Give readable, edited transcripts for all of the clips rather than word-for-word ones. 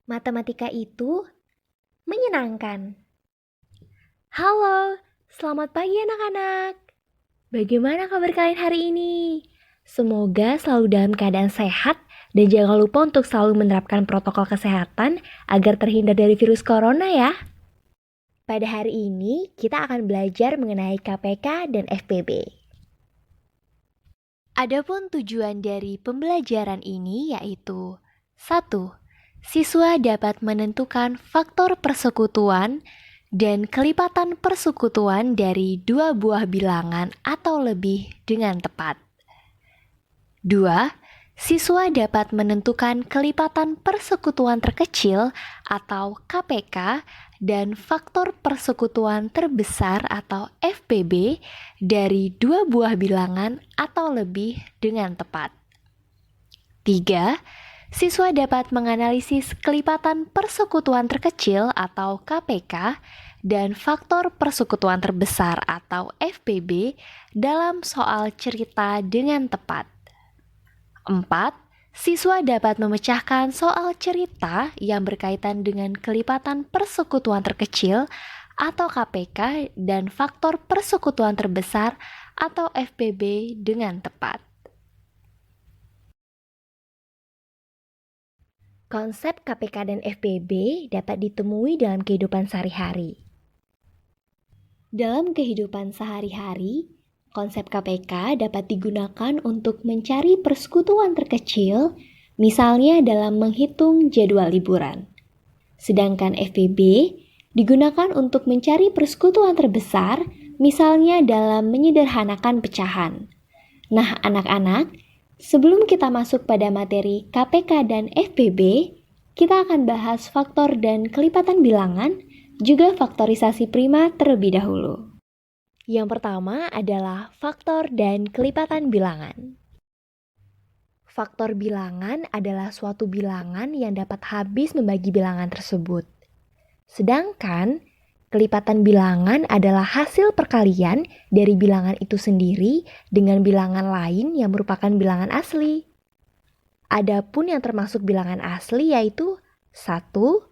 Matematika itu menyenangkan. Halo, selamat pagi anak-anak. Bagaimana kabar kalian hari ini? Semoga selalu dalam keadaan sehat dan jangan lupa untuk selalu menerapkan protokol kesehatan agar terhindar dari virus corona ya. Pada hari ini kita akan belajar mengenai KPK dan FPB. Adapun tujuan dari pembelajaran ini yaitu 1. Siswa dapat menentukan faktor persekutuan dan kelipatan persekutuan dari dua buah bilangan atau lebih dengan tepat. 2. Siswa dapat menentukan kelipatan persekutuan terkecil atau KPK dan faktor persekutuan terbesar atau FPB dari dua buah bilangan atau lebih dengan tepat. 3. Siswa dapat menganalisis kelipatan persekutuan terkecil atau KPK dan faktor persekutuan terbesar atau FPB dalam soal cerita dengan tepat. 4. Siswa dapat memecahkan soal cerita yang berkaitan dengan kelipatan persekutuan terkecil atau KPK dan faktor persekutuan terbesar atau FPB dengan tepat. Konsep KPK dan FPB dapat ditemui dalam kehidupan sehari-hari. Dalam kehidupan sehari-hari, konsep KPK dapat digunakan untuk mencari persekutuan terkecil, misalnya dalam menghitung jadwal liburan. Sedangkan FPB digunakan untuk mencari persekutuan terbesar, misalnya dalam menyederhanakan pecahan. Nah, anak-anak, sebelum kita masuk pada materi KPK dan FPB, kita akan bahas faktor dan kelipatan bilangan, juga faktorisasi prima terlebih dahulu. Yang pertama adalah faktor dan kelipatan bilangan. Faktor bilangan adalah suatu bilangan yang dapat habis membagi bilangan tersebut. Sedangkan kelipatan bilangan adalah hasil perkalian dari bilangan itu sendiri dengan bilangan lain yang merupakan bilangan asli. Adapun yang termasuk bilangan asli yaitu 1, 2,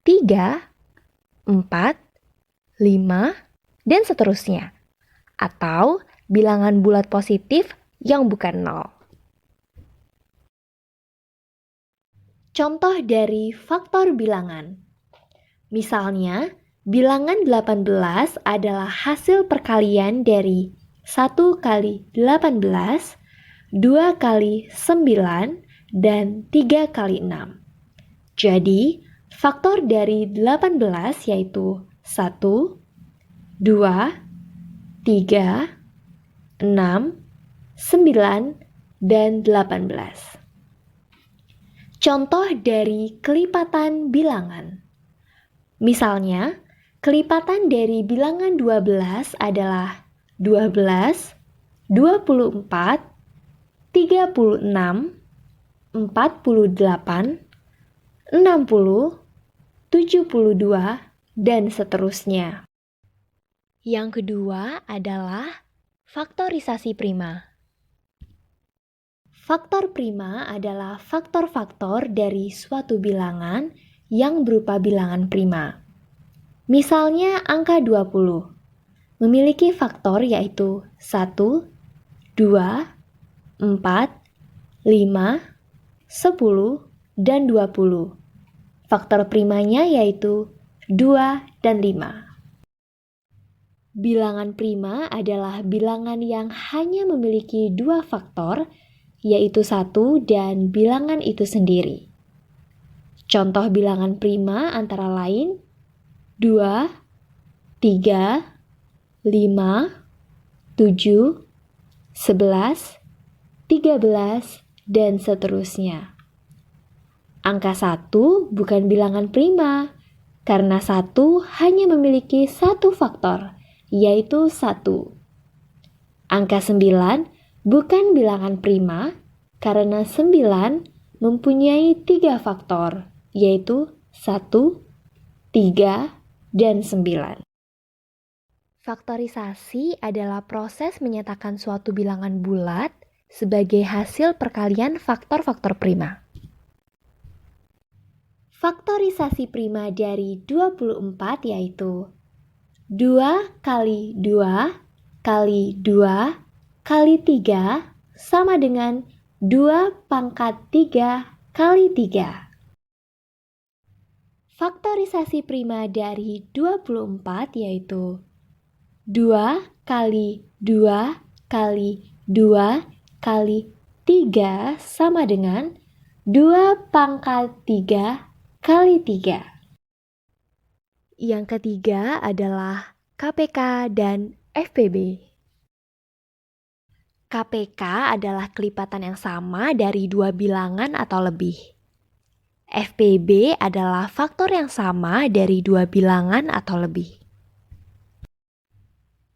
3, 4, 5, dan seterusnya. Atau bilangan bulat positif yang bukan 0. Contoh dari faktor bilangan. Misalnya, bilangan 18 adalah hasil perkalian dari 1 kali 18, 2 kali 9, dan 3 kali 6. Jadi, faktor dari 18 yaitu 1, 2, 3, 6, 9, dan 18. Contoh dari kelipatan bilangan. Misalnya, kelipatan dari bilangan 12 adalah 12, 24, 36, 48, 60, 72, dan seterusnya. Yang kedua adalah faktorisasi prima. Faktor prima adalah faktor-faktor dari suatu bilangan yang berupa bilangan prima. Misalnya angka 20 memiliki faktor yaitu 1, 2, 4, 5, 10, dan 20. Faktor primanya yaitu 2 dan 5. Bilangan prima adalah bilangan yang hanya memiliki dua faktor, yaitu 1 dan bilangan itu sendiri. Contoh bilangan prima antara lain 2, 3, 5, 7, 11, 13, dan seterusnya. Angka 1 bukan bilangan prima, karena 1 hanya memiliki satu faktor, yaitu 1. Angka 9 bukan bilangan prima, karena 9 mempunyai 3 faktor, yaitu 1, 3, dan 9. Faktorisasi adalah proses menyatakan suatu bilangan bulat sebagai hasil perkalian faktor-faktor prima. Faktorisasi prima dari 24 yaitu 2 kali 2 kali 2 kali 3 sama dengan 2 pangkat 3 kali 3. Faktorisasi prima dari 24 yaitu 2 kali 2 kali 2 kali 3 sama dengan 2 pangkat 3 kali 3. Yang ketiga adalah KPK dan FPB. KPK adalah kelipatan yang sama dari dua bilangan atau lebih. FPB adalah faktor yang sama dari dua bilangan atau lebih.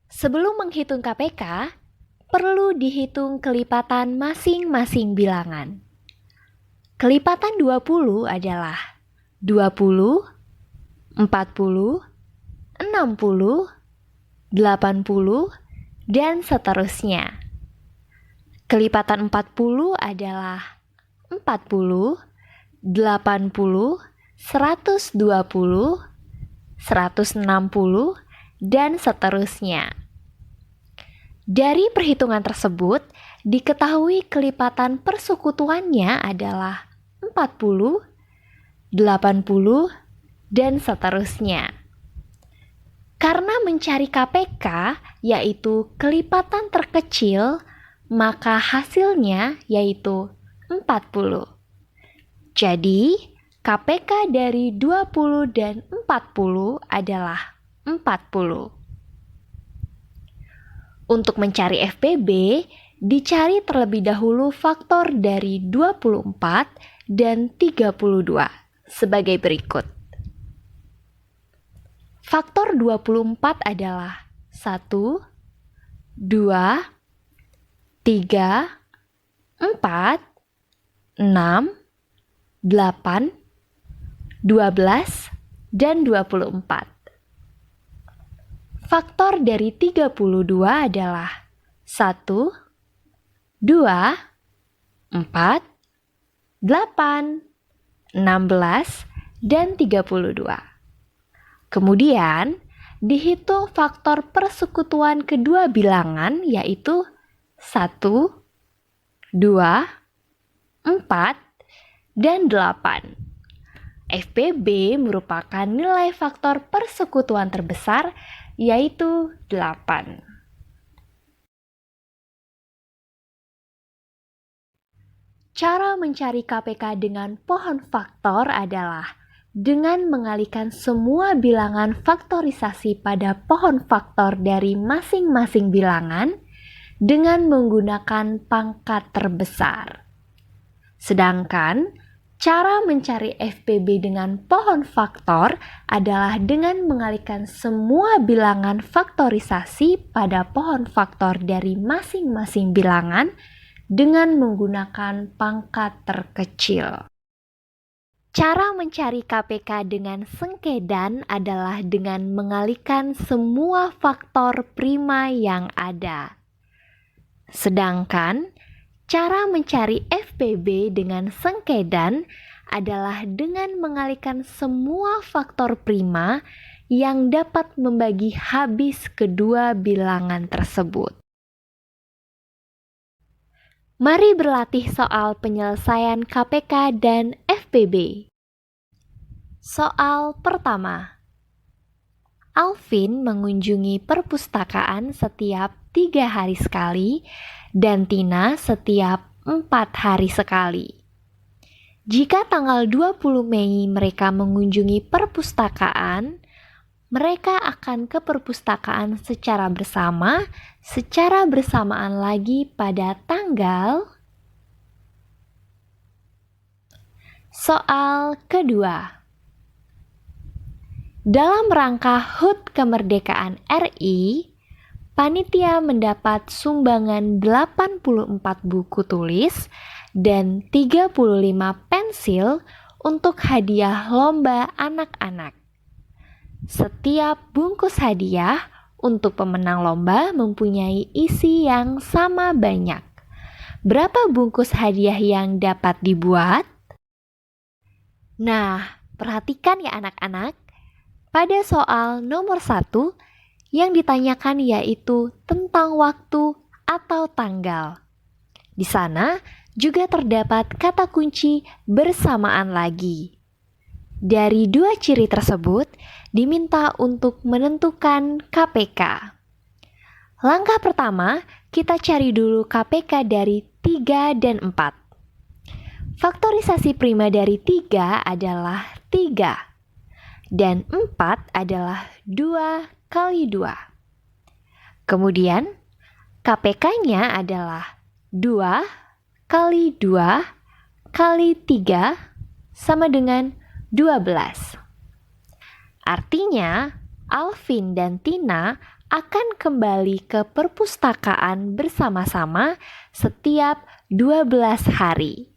Sebelum menghitung KPK, perlu dihitung kelipatan masing-masing bilangan. Kelipatan 20 adalah 20, 40, 60, 80, dan seterusnya. Kelipatan 40 adalah 40, 80, 120, 160, dan seterusnya. Dari perhitungan tersebut, diketahui kelipatan persekutuannya adalah 40, 80, dan seterusnya. Karena mencari KPK, yaitu kelipatan terkecil, maka hasilnya yaitu 40. Jadi, KPK dari 20 dan 40 adalah 40. Untuk mencari FPB, dicari terlebih dahulu faktor dari 24 dan 32 sebagai berikut. Faktor 24 adalah 1, 2, 3, 4, 6, 8, 12, dan 24. Faktor dari 32 adalah 1, 2, 4, 8, 16, dan 32. Kemudian, dihitung faktor persekutuan kedua bilangan yaitu 1, 2, 4, dan 8. FPB merupakan nilai faktor persekutuan terbesar yaitu 8. Cara mencari KPK dengan pohon faktor adalah dengan mengalihkan semua bilangan faktorisasi pada pohon faktor dari masing-masing bilangan dengan menggunakan pangkat terbesar. Sedangkan cara mencari FPB dengan pohon faktor adalah dengan mengalihkan semua bilangan faktorisasi pada pohon faktor dari masing-masing bilangan dengan menggunakan pangkat terkecil. Cara mencari KPK dengan sengkedan adalah dengan mengalihkan semua faktor prima yang ada. Sedangkan cara mencari FPB dengan sengkedan adalah dengan mengalihkan semua faktor prima yang dapat membagi habis kedua bilangan tersebut. Mari berlatih soal penyelesaian KPK dan FPB. Soal pertama. Alvin mengunjungi perpustakaan setiap 3 hari sekali dan Tina setiap 4 hari sekali. Jika tanggal 20 Mei mereka mengunjungi perpustakaan, mereka akan ke perpustakaan secara bersamaan lagi pada tanggal. Soal kedua. Dalam rangka HUT Kemerdekaan RI, panitia mendapat sumbangan 84 buku tulis dan 35 pensil untuk hadiah lomba anak-anak. Setiap bungkus hadiah untuk pemenang lomba mempunyai isi yang sama banyak. Berapa bungkus hadiah yang dapat dibuat? Nah, Perhatikan ya anak-anak, pada soal nomor 1 yang ditanyakan yaitu tentang waktu atau tanggal. Di sana juga terdapat kata kunci bersamaan lagi. Dari 2 ciri tersebut diminta untuk menentukan KPK. Langkah pertama, kita cari dulu KPK dari 3 dan 4. Faktorisasi prima dari 3 adalah 3 dan 4 adalah 2 kali 2. Kemudian KPK-nya adalah 2 kali 2 kali 3 sama dengan 12. Artinya, Alvin dan Tina akan kembali ke perpustakaan bersama-sama setiap 12 hari.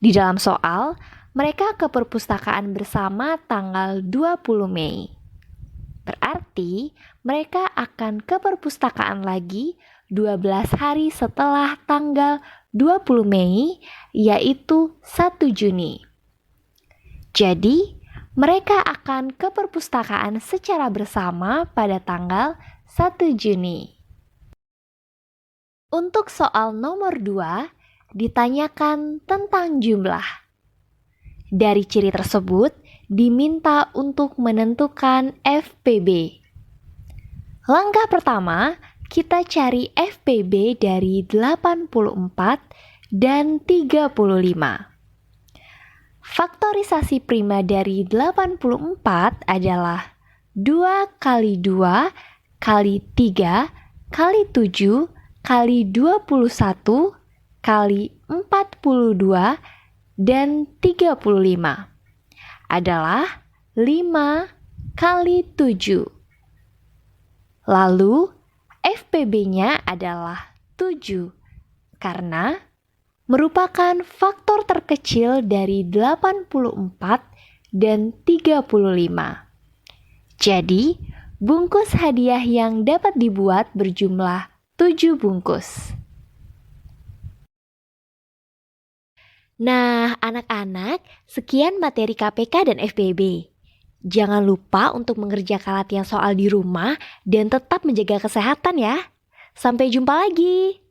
Di dalam soal, mereka ke perpustakaan bersama tanggal 20 Mei. Berarti mereka akan ke perpustakaan lagi 12 hari setelah tanggal 20 Mei, yaitu 1 Juni. Jadi, mereka akan ke perpustakaan secara bersama pada tanggal 1 Juni. Untuk soal nomor 2, ditanyakan tentang jumlah. Dari ciri tersebut, diminta untuk menentukan FPB. Langkah pertama, kita cari FPB dari 84 dan 35. Faktorisasi prima dari 84 adalah 2 kali 2 kali 3 kali 7 kali 21 kali 42 dan 35 adalah 5 kali 7. Lalu FPB-nya adalah 7 karena merupakan faktor terkecil dari 84 dan 35. Jadi, bungkus hadiah yang dapat dibuat berjumlah 7 bungkus. Nah, anak-anak, sekian materi KPK dan FPB. Jangan lupa untuk mengerjakan latihan soal di rumah dan tetap menjaga kesehatan ya. Sampai jumpa lagi.